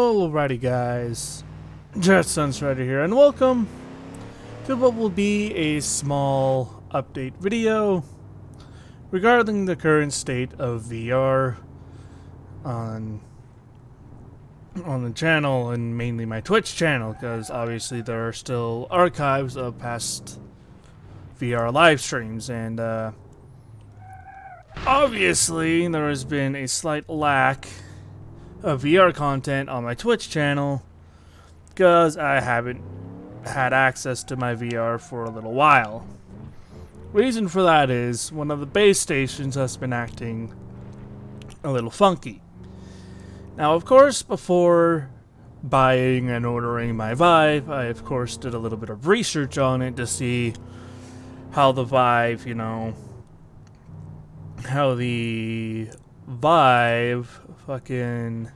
Alrighty guys, just Sunstrider here, and welcome to what will be a small update video regarding the current state of VR on the channel, and mainly my Twitch channel, because obviously there are still archives of past VR live streams, and obviously there has been a slight lack of VR content on my Twitch channel because I haven't had access to my VR for a little while. Reason for that is one of the base stations has been acting a little funky. Now, of course, before buying and ordering my Vive, I of course did a little bit of research on it to see how the Vive, how the Vive fucking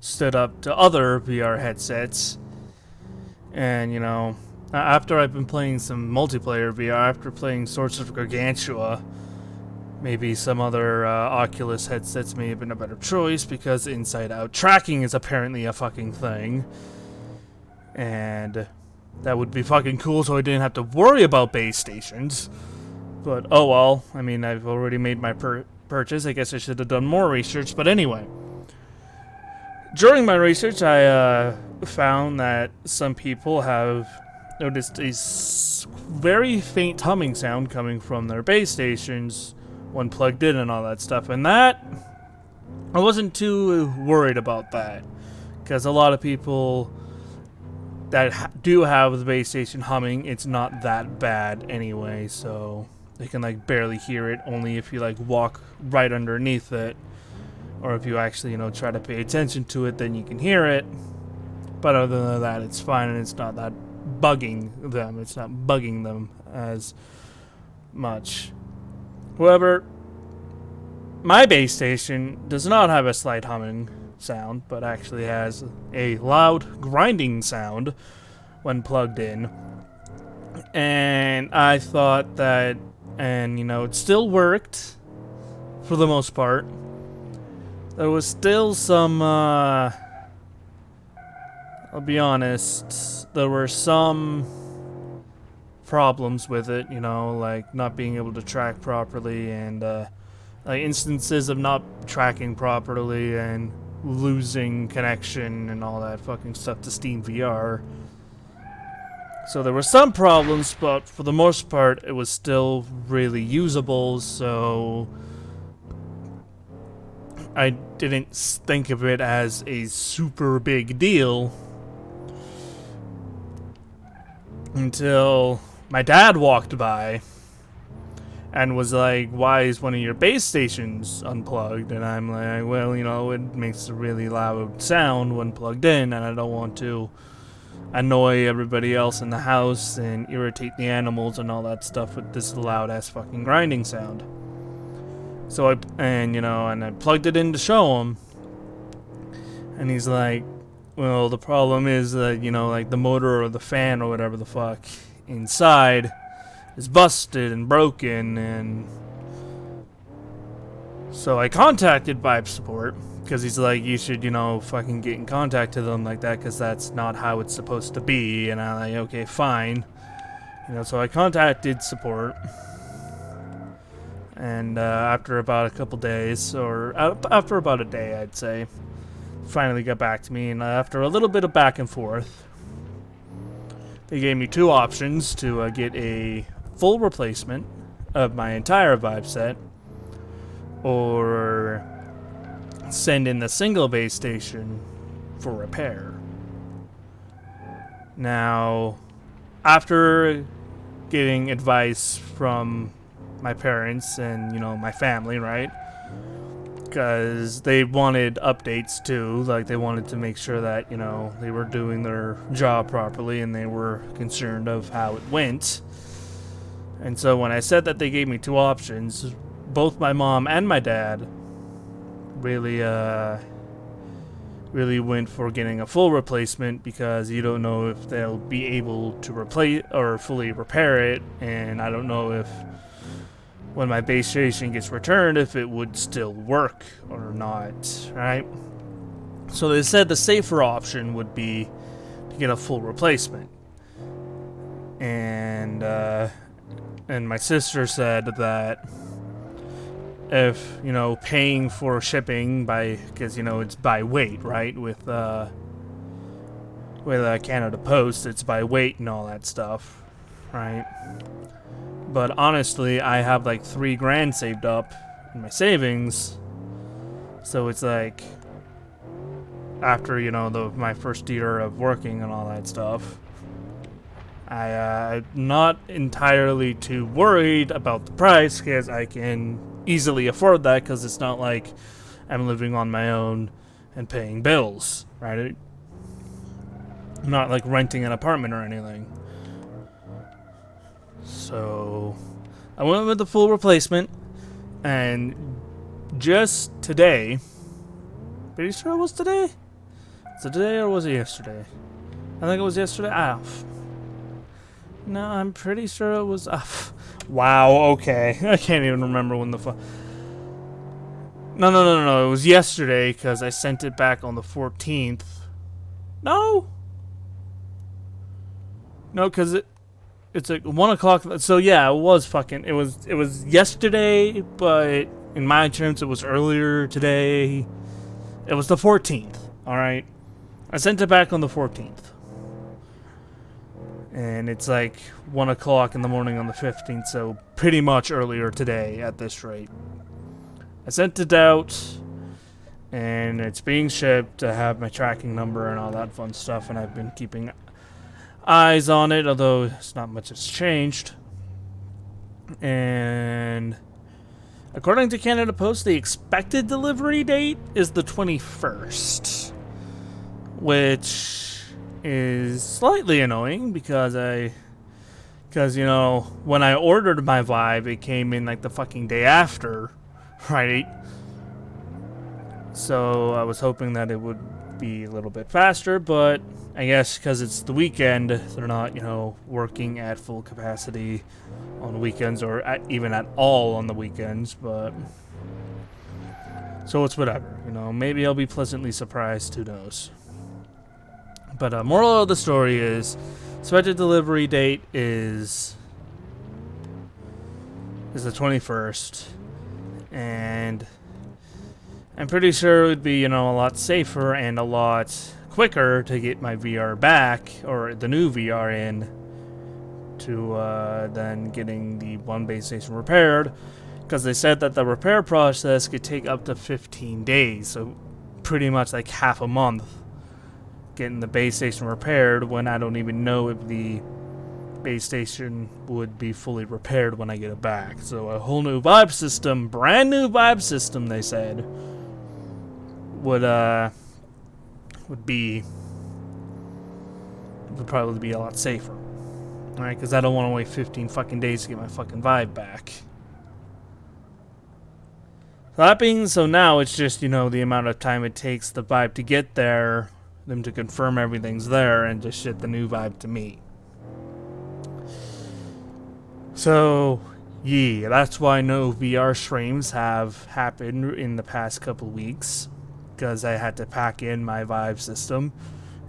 stood up to other VR headsets. And after I've been playing some multiplayer VR, after playing Swords of Gargantua, maybe some other Oculus headsets may have been a better choice, because inside-out tracking is apparently a fucking thing. And that would be fucking cool, so I didn't have to worry about base stations. But oh well, I mean, I've already made my purchase. I guess I should have done more research, but anyway. During my research, I found that some people have noticed a very faint humming sound coming from their base stations when plugged in and all that stuff, and that, I wasn't too worried about that, because a lot of people that do have the base station humming, it's not that bad anyway, so they can barely hear it, only if you walk right underneath it, or if you actually try to pay attention to it, then you can hear it. But other than that, it's fine, and it's not that bugging them. It's not bugging them as much. However, my base station does not have a slight humming sound, but actually has a loud grinding sound when plugged in. And I thought that, and it still worked for the most part. There was still some, I'll be honest, there were some problems with it, like not being able to track properly, and instances of not tracking properly and losing connection and all that fucking stuff to Steam VR. So there were some problems, but for the most part it was still really usable, so I didn't think of it as a super big deal until my dad walked by and was like, "Why is one of your base stations unplugged?" And I'm like, "Well, it makes a really loud sound when plugged in, and I don't want to annoy everybody else in the house and irritate the animals and all that stuff with this loud ass fucking grinding sound." So I plugged it in to show him, and he's like, "Well, the problem is that, the motor or the fan or whatever the fuck inside is busted and broken." And so I contacted Vibe support, because he's like, "You should, fucking get in contact to them like that, because that's not how it's supposed to be." And I'm like, "Okay, fine." So I contacted support. And after about a couple days, or after about a day, I'd say, finally got back to me. And after a little bit of back and forth, they gave me two options to get a full replacement of my entire Vive set, or send in the single base station for repair. Now, after getting advice from my parents and my family, right, because they wanted updates too, they wanted to make sure that they were doing their job properly, and they were concerned of how it went. And so when I said that they gave me two options, both my mom and my dad really went for getting a full replacement, because you don't know if they'll be able to replace or fully repair it, and I don't know if when my base station gets returned, if it would still work or not, right? So they said the safer option would be to get a full replacement. And my sister said that if, you know, paying for shipping because, you know, it's by weight, right? With Canada Post, it's by weight and all that stuff, right? But honestly, I have like $3,000 saved up in my savings, so it's like after, you know, my first year of working and all that stuff, I'm not entirely too worried about the price because I can easily afford that because it's not like I'm living on my own and paying bills, right? I'm not like renting an apartment or anything. So I went with the full replacement, and just today, pretty sure it was today? Was it today or was it yesterday? I think it was yesterday. No, I'm pretty sure it was. Wow, okay. I can't even remember when the No. It was yesterday because I sent it back on the 14th. No, because it's like 1 o'clock. So yeah, it was yesterday, but in my terms, it was earlier today. It was the 14th. All right, I sent it back on the 14th. And it's like 1 o'clock in the morning on the 15th, so pretty much earlier today at this rate. I sent it out, and it's being shipped. I have my tracking number and all that fun stuff, and I've been keeping eyes on it, although it's not much has changed. And according to Canada Post, the expected delivery date is the 21st, which is slightly annoying because you know, when I ordered my Vive, it came in like the fucking day after, right? So I was hoping that it would be a little bit faster, but I guess because it's the weekend, they're not, you know, working at full capacity on weekends or even at all on the weekends, but so it's whatever, you know, maybe I'll be pleasantly surprised, who knows. But moral of the story is, expected delivery date is the 21st, and I'm pretty sure it would be, you know, a lot safer and a lot quicker to get my VR back, or the new VR in, to than getting the one base station repaired, because they said that the repair process could take up to 15 days, so pretty much like half a month getting the base station repaired, when I don't even know if the base station would be fully repaired when I get it back. So a whole new Vive system, brand new Vive system, they said, would probably be a lot safer. Alright, because I don't want to wait 15 fucking days to get my fucking Vive back. So now it's just, you know, the amount of time it takes the Vive to get there, them to confirm everything's there, and just ship the new Vive to me. So, yeah, that's why no VR streams have happened in the past couple weeks, because I had to pack in my Vive system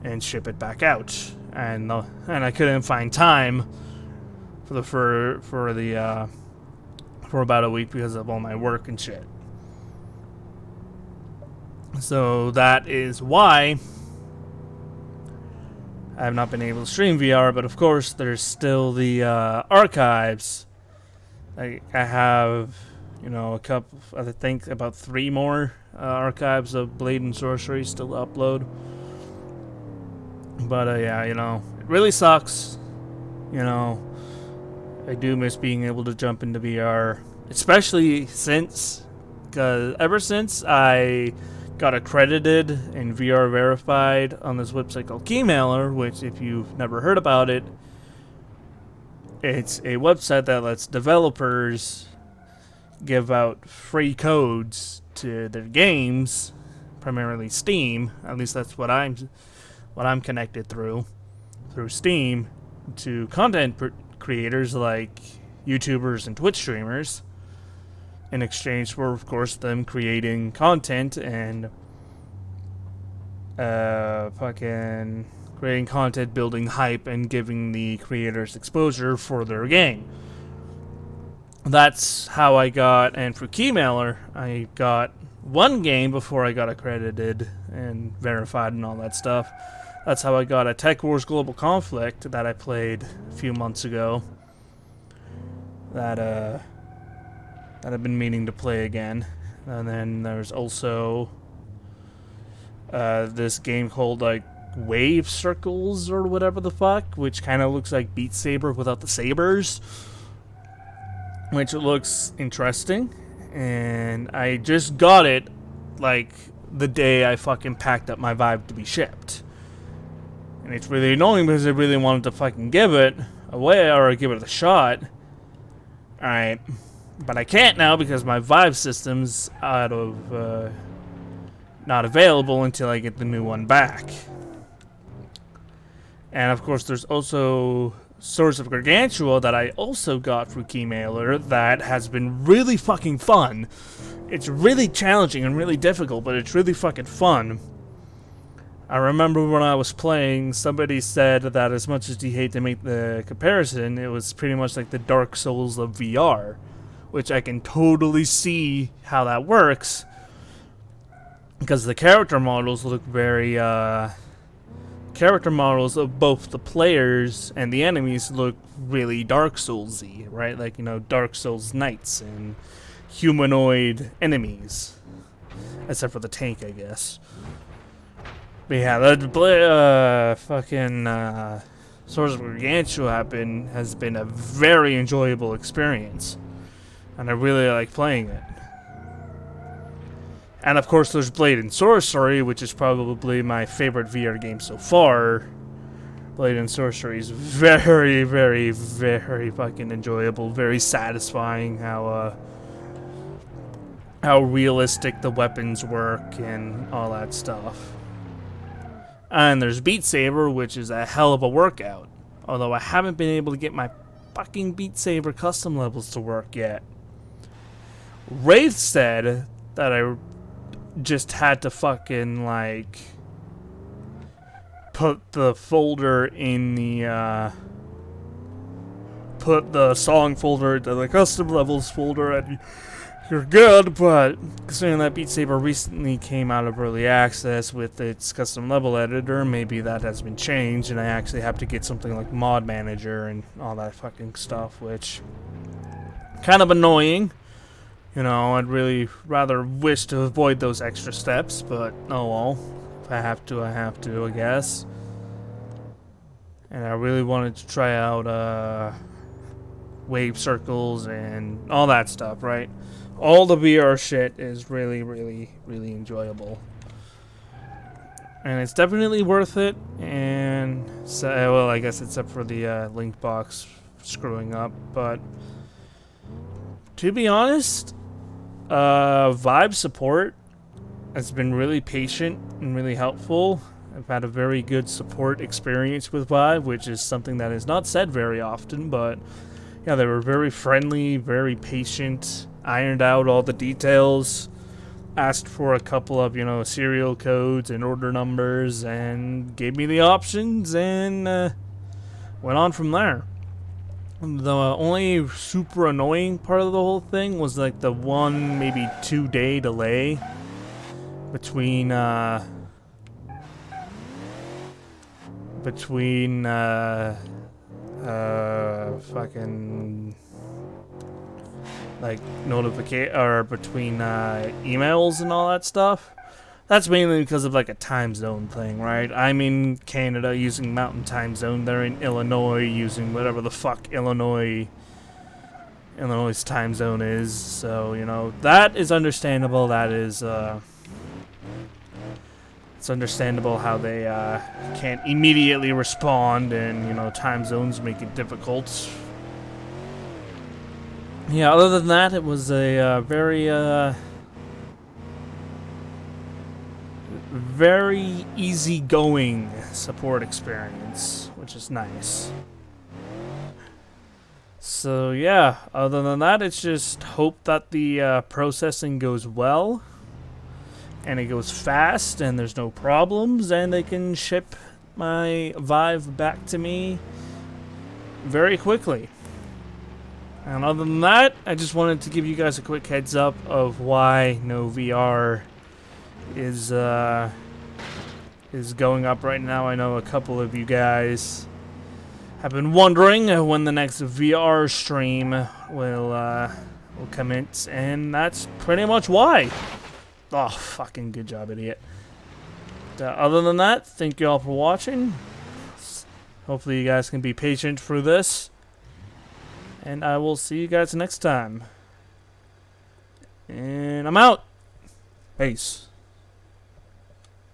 and ship it back out, and I couldn't find time for about a week because of all my work and shit. So that is why I have not been able to stream VR, but of course there's still the archives. I have, you know, I think about 3 more archives of Blade and Sorcery still to upload. But yeah, you know, it really sucks. You know, I do miss being able to jump into VR, especially because ever since I got accredited and VR verified on this website called Keymailer, which, if you've never heard about it, it's a website that lets developers give out free codes to their games, primarily Steam. At least that's what I'm connected through Steam, to content creators like YouTubers and Twitch streamers, in exchange for, of course, them creating content and fucking creating content, building hype, and giving the creators exposure for their game. That's how I got, and for Keymailer, I got one game before I got accredited and verified and all that stuff. That's how I got a Tech Wars Global Conflict that I played a few months ago. That I've been meaning to play again. And then there's also this game called like Wave Circles or whatever the fuck, which kind of looks like Beat Saber without the sabers, which looks interesting. And I just got it like the day I fucking packed up my Vive to be shipped. And it's really annoying because I really wanted to fucking give it away or give it a shot. Alright. But I can't now because my Vive system's out of, not available until I get the new one back. And of course there's also Swords of Gargantua that I also got through Keymailer that has been really fucking fun. It's really challenging and really difficult, but it's really fucking fun. I remember when I was playing, somebody said that as much as you hate to make the comparison, it was pretty much like the Dark Souls of VR, which I can totally see how that works, because the character models look very, character models of both the players and the enemies look really Dark Souls-y, right? Like, you know, Dark Souls knights and humanoid enemies. Except for the tank, I guess. But yeah, that fucking Swords of Gargantua has been a very enjoyable experience. And I really like playing it. And of course there's Blade and Sorcery, which is probably my favorite VR game so far. Blade and Sorcery is very, very, very fucking enjoyable, very satisfying how realistic the weapons work and all that stuff. And there's Beat Saber, which is a hell of a workout. Although I haven't been able to get my fucking Beat Saber custom levels to work yet. Wraith said that I just had to fucking, like, put the folder in the, put the song folder into the custom levels folder and you're good, but considering that Beat Saber recently came out of early access with its custom level editor, maybe that has been changed and I actually have to get something like Mod Manager and all that fucking stuff, which kind of annoying. You know, I'd really rather wish to avoid those extra steps, but oh well. If I have to, I have to, I guess. And I really wanted to try out Wave Circles and all that stuff, right? All the VR shit is really, really, really enjoyable. And it's definitely worth it, and so, well, I guess except for the link box screwing up, but to be honest, Vive support has been really patient and really helpful. I've had a very good support experience with Vive, which is something that is not said very often, but yeah, they were very friendly, very patient, ironed out all the details, asked for a couple of, you know, serial codes and order numbers, and gave me the options, and went on from there. The only super annoying part of the whole thing was like the 1, maybe 2 day delay between fucking like notification or between emails and all that stuff. That's mainly because of like a time zone thing, right? I'm in Canada using Mountain Time Zone. They're in Illinois using whatever the fuck Illinois' time zone is. So, you know, that is understandable. That is, it's understandable how they can't immediately respond, and, you know, time zones make it difficult. Yeah, other than that, it was a very easygoing support experience, which is nice. So yeah, other than that, it's just hope that the processing goes well. and it goes fast and there's no problems, and they can ship my Vive back to me very quickly. And other than that, I just wanted to give you guys a quick heads up of why no VR is going up right now. I know a couple of you guys have been wondering when the next VR stream will commence, and that's pretty much why. Oh, fucking good job, idiot. Other than that, thank you all for watching. Hopefully you guys can be patient through this. And I will see you guys next time. And I'm out. Peace.